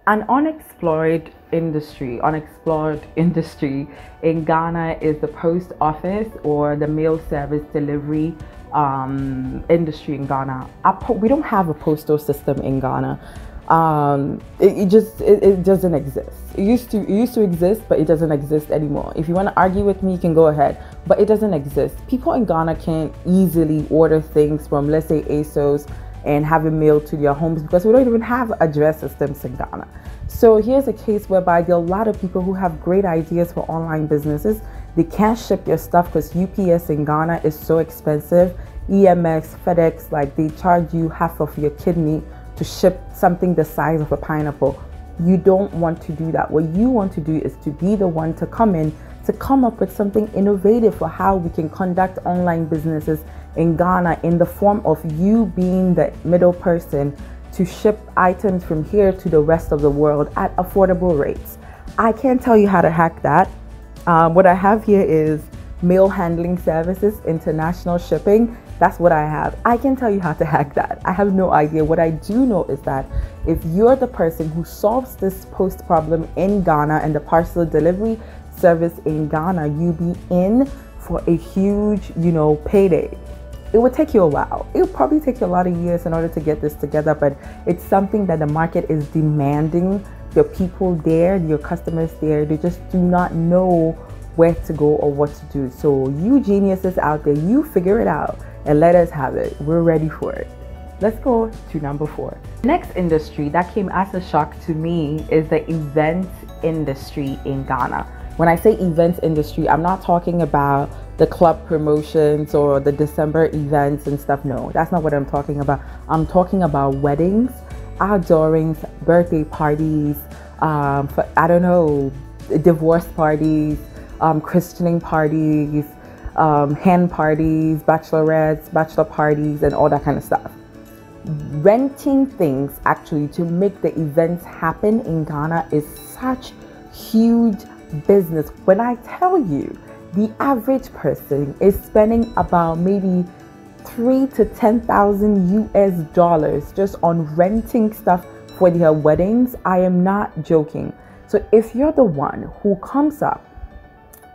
An unexplored industry in Ghana is the post office or the mail service delivery industry in Ghana. We don't have a postal system in Ghana. It doesn't exist. It used to exist, but it doesn't exist anymore. If you want to argue with me, you can go ahead, but it doesn't exist. People in Ghana can't easily order things from, let's say, ASOS and have it mailed to their homes because we don't even have address systems in Ghana. So here's a case whereby there are a lot of people who have great ideas for online businesses. They can't ship your stuff because UPS in Ghana is so expensive. EMS, FedEx, like they charge you half of your kidney to ship something the size of a pineapple. You don't want to do that. What you want to do is to be the one to come up with something innovative for how we can conduct online businesses in Ghana, in the form of you being the middle person to ship items from here to the rest of the world at affordable rates. I can't tell you how to hack that. What I have here is mail handling services, international shipping. That's what I have. I can tell you how to hack that. I have no idea. What I do know is that if you're the person who solves this post problem in Ghana and the parcel delivery service in Ghana, you be in for a huge, payday. It would take you a while. It would probably take you a lot of years in order to get this together, but it's something that the market is demanding. Your people there, your customers there, they just do not know where to go or what to do. So you geniuses out there, you figure it out and let us have it. We're ready for it. Let's go to number 4. Next industry that came as a shock to me is the event industry in Ghana. When I say events industry, I'm not talking about the club promotions or the December events and stuff. No, that's not what I'm talking about. I'm talking about weddings, outdoorings, birthday parties, divorce parties, christening parties, hen parties, bachelorettes, bachelor parties, and all that kind of stuff. Renting things actually to make the events happen in Ghana is such huge business. When I tell you, the average person is spending about maybe $3,000 to $10,000 US just on renting stuff for their weddings, I am not joking. So if you're the one who comes up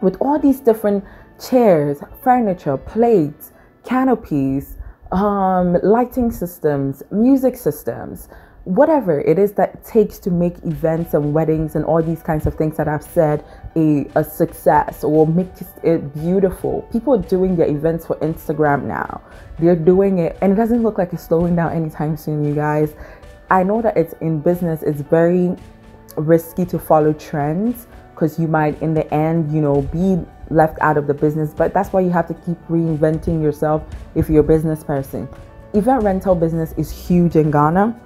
with all these different chairs, furniture, plates, canopies, lighting systems, music systems, whatever it is that it takes to make events and weddings and all these kinds of things that I've said a success or make it beautiful. People are doing their events for Instagram now. They're doing it and it doesn't look like it's slowing down anytime soon, you guys. I know that it's in business, it's very risky to follow trends because you might in the end, be left out of the business, but that's why you have to keep reinventing yourself if you're a business person. Event rental business is huge in Ghana.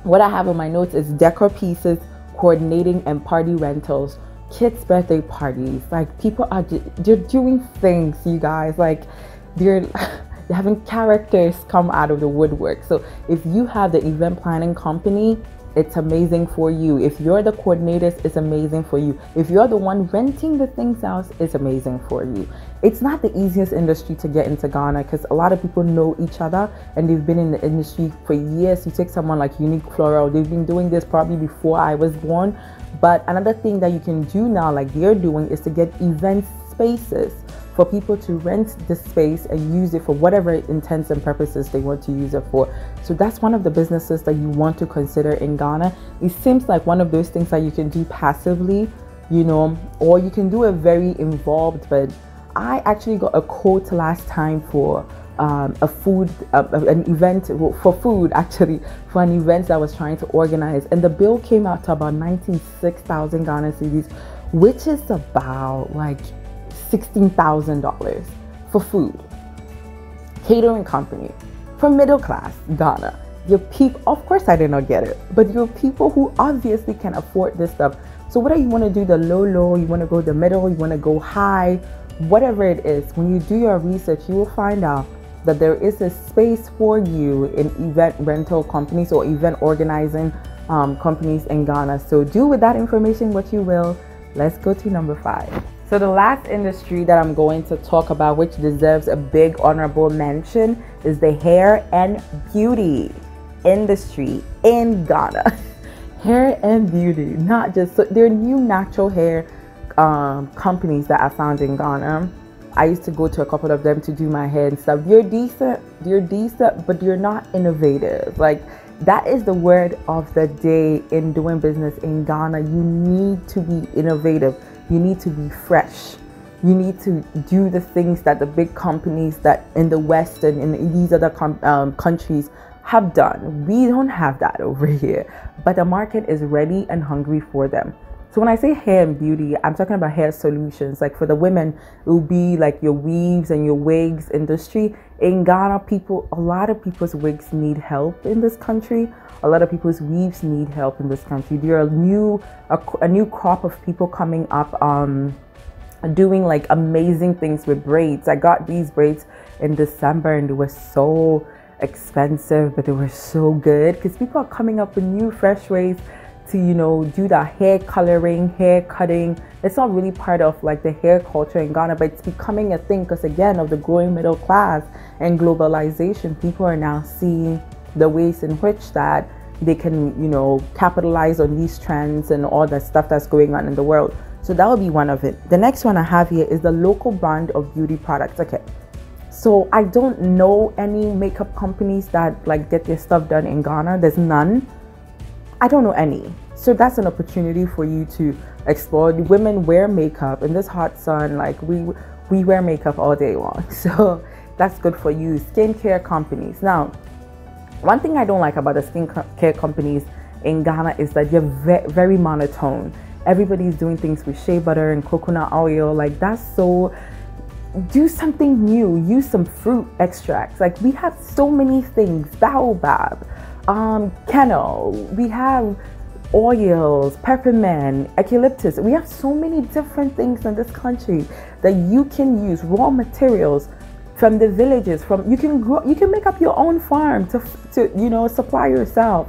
What I have in my notes is decor pieces, coordinating and party rentals, kids' birthday parties. Like people they're doing things, you guys, like they're having characters come out of the woodwork. So if you have the event planning company, it's amazing for you. If you're the coordinators, it's amazing for you. If you're the one renting the things out, it's amazing for you. It's not the easiest industry to get into Ghana because a lot of people know each other and they've been in the industry for years. You take someone like Unique Floral, they've been doing this probably before I was born. But another thing that you can do now, like they're doing, is to get event spaces for people to rent the space and use it for whatever intents and purposes they want to use it for. So that's one of the businesses that you want to consider in Ghana. It seems like one of those things that you can do passively, or you can do it very involved. But I actually got a quote last time for an event for food, actually, for an event that I was trying to organize. And the bill came out to about 96,000 Ghana cedis, which is about like $16,000 for food. Catering company for middle class Ghana. Your people, of course I did not get it, but your people who obviously can afford this stuff. So whether you want to do the low, you want to go the middle, you want to go high, whatever it is, when you do your research, you will find out that there is a space for you in event rental companies or event organizing companies in Ghana. So do with that information what you will. Let's go to number 5. So the last industry that I'm going to talk about, which deserves a big honorable mention, is the hair and beauty industry in Ghana. hair and beauty, not just, so there are new natural hair companies that I found in Ghana. I used to go to a couple of them to do my hair and stuff. They're decent, but they're not innovative. Like, that is the word of the day in doing business in Ghana. You need to be innovative. You need to be fresh. You need to do the things that the big companies that in the West and in these other countries have done. We don't have that over here, but the market is ready and hungry for them. So when I say hair and beauty, I'm talking about hair solutions. Like for the women, it will be like your weaves and your wigs industry. In Ghana, a lot of people's wigs need help in this country. A lot of people's weaves need help in this country. There are a new crop of people coming up doing like amazing things with braids. I got these braids in December and they were so expensive, but they were so good because people are coming up with new fresh ways to, you know, do the hair coloring, hair cutting. It's not really part of like the hair culture in Ghana, but it's becoming a thing because again of the growing middle class and globalization. People are now seeing the ways in which that they can, you know, capitalize on these trends and all that stuff that's going on in the world. So that will be one of it. The next one I have here is the local brand of beauty products. Okay, so I don't know any makeup companies that like get their stuff done in Ghana. There's none. I don't know any. So that's an opportunity for you to explore. The women wear makeup in this hot sun. Like we wear makeup all day long. So that's good for you. Skincare companies. Now, one thing I don't like about the skincare companies in Ghana is that they're very monotone. Everybody's doing things with shea butter and coconut oil. Like that's so, do something new. Use some fruit extracts. Like we have so many things. Baobab, kennel. We have oils, peppermint, eucalyptus. We have so many different things in this country that you can use. Raw materials from the villages. You can make up your own farm to you know, supply yourself.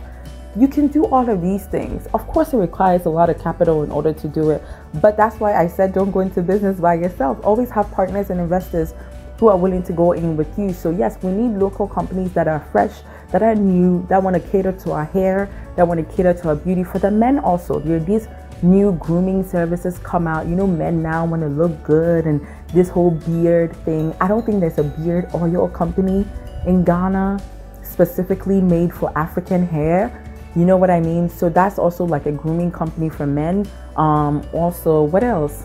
You can do all of these things. Of course, it requires a lot of capital in order to do it. But that's why I said don't go into business by yourself. Always have partners and investors who are willing to go in with you. So yes, we need local companies that are fresh, that are new, that want to cater to our hair, that want to cater to our beauty. For the men also, there are these new grooming services come out. You know, men now want to look good and this whole beard thing. I don't think there's a beard oil company in Ghana specifically made for African hair. You know what I mean? So that's also like a grooming company for men. Also, what else?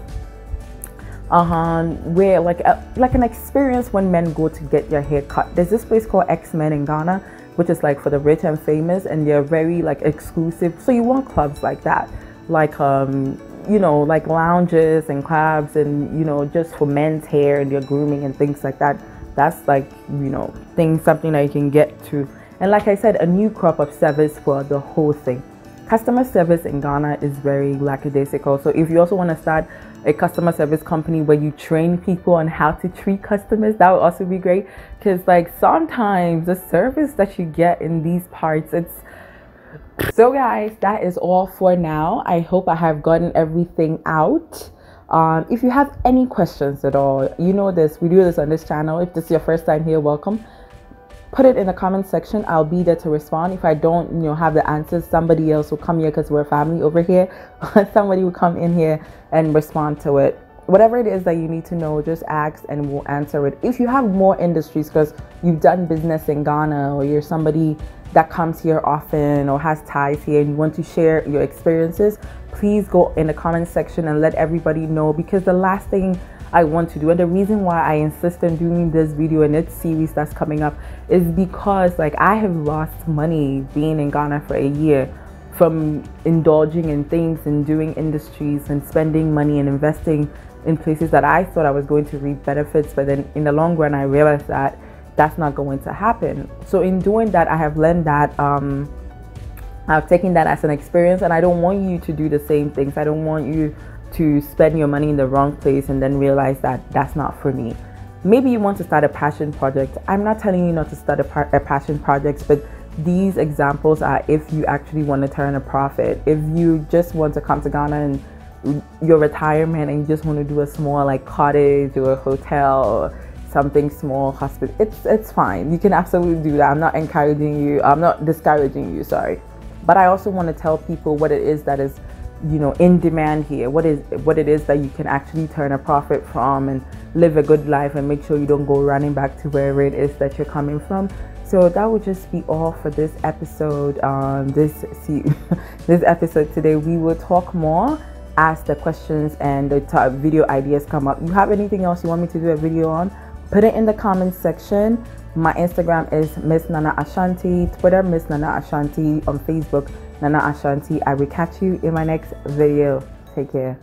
Where like an experience when men go to get their hair cut. There's this place called X-Men in Ghana, which is like for the rich and famous, and they're very like exclusive. So you want clubs like that, like you know, like lounges and clubs, and you know, just for men's hair and their grooming and things like that. That's like, you know, something that you can get to. And like I said, a new crop of service for the whole thing. Customer service in Ghana is very lackadaisical. So if you also want to start a customer service company where you train people on how to treat customers, that would also be great. Because like sometimes the service that you get in these parts, so guys, that is all for now. I hope I have gotten everything out. If you have any questions at all, you know this, we do this on this channel. If this is your first time here, welcome. Put it in the comment section. I'll be there to respond. If I don't, you know, have the answers, somebody else will come here because we're family over here. Somebody will come in here and respond to it. Whatever it is that you need to know, just ask and we'll answer it. If you have more industries because you've done business in Ghana, or you're somebody that comes here often or has ties here and you want to share your experiences, please go in the comment section and let everybody know, because the last thing I want to do, and the reason why I insist on doing this video and its series that's coming up, is because like I have lost money being in Ghana for a year from indulging in things and doing industries and spending money and investing in places that I thought I was going to reap benefits, but then in the long run I realized that that's not going to happen. So in doing that, I have learned that I've taken that as an experience, and I don't want you to do the same things. I don't want you to spend your money in the wrong place and then realize that that's not for me. Maybe you want to start a passion project. I'm not telling you not to start a passion project, but these examples are if you actually want to turn a profit. If you just want to come to Ghana and your retirement and you just want to do a small like cottage or a hotel or something small, hospital, it's fine. You can absolutely do that. I'm not encouraging you. I'm not discouraging you, sorry. but I also want to tell people what it is that is, you know, in demand here, what it is that you can actually turn a profit from and live a good life, and make sure you don't go running back to wherever it is that you're coming from. So that would just be all for this episode. This episode today. We will talk more as the questions and the video ideas come up. You have anything else you want me to do a video on? Put it in the comments section. My Instagram is Miss Nana Ashanti, Twitter Miss Nana Ashanti, on Facebook Nana Ashanti. I will catch you in my next video. Take care.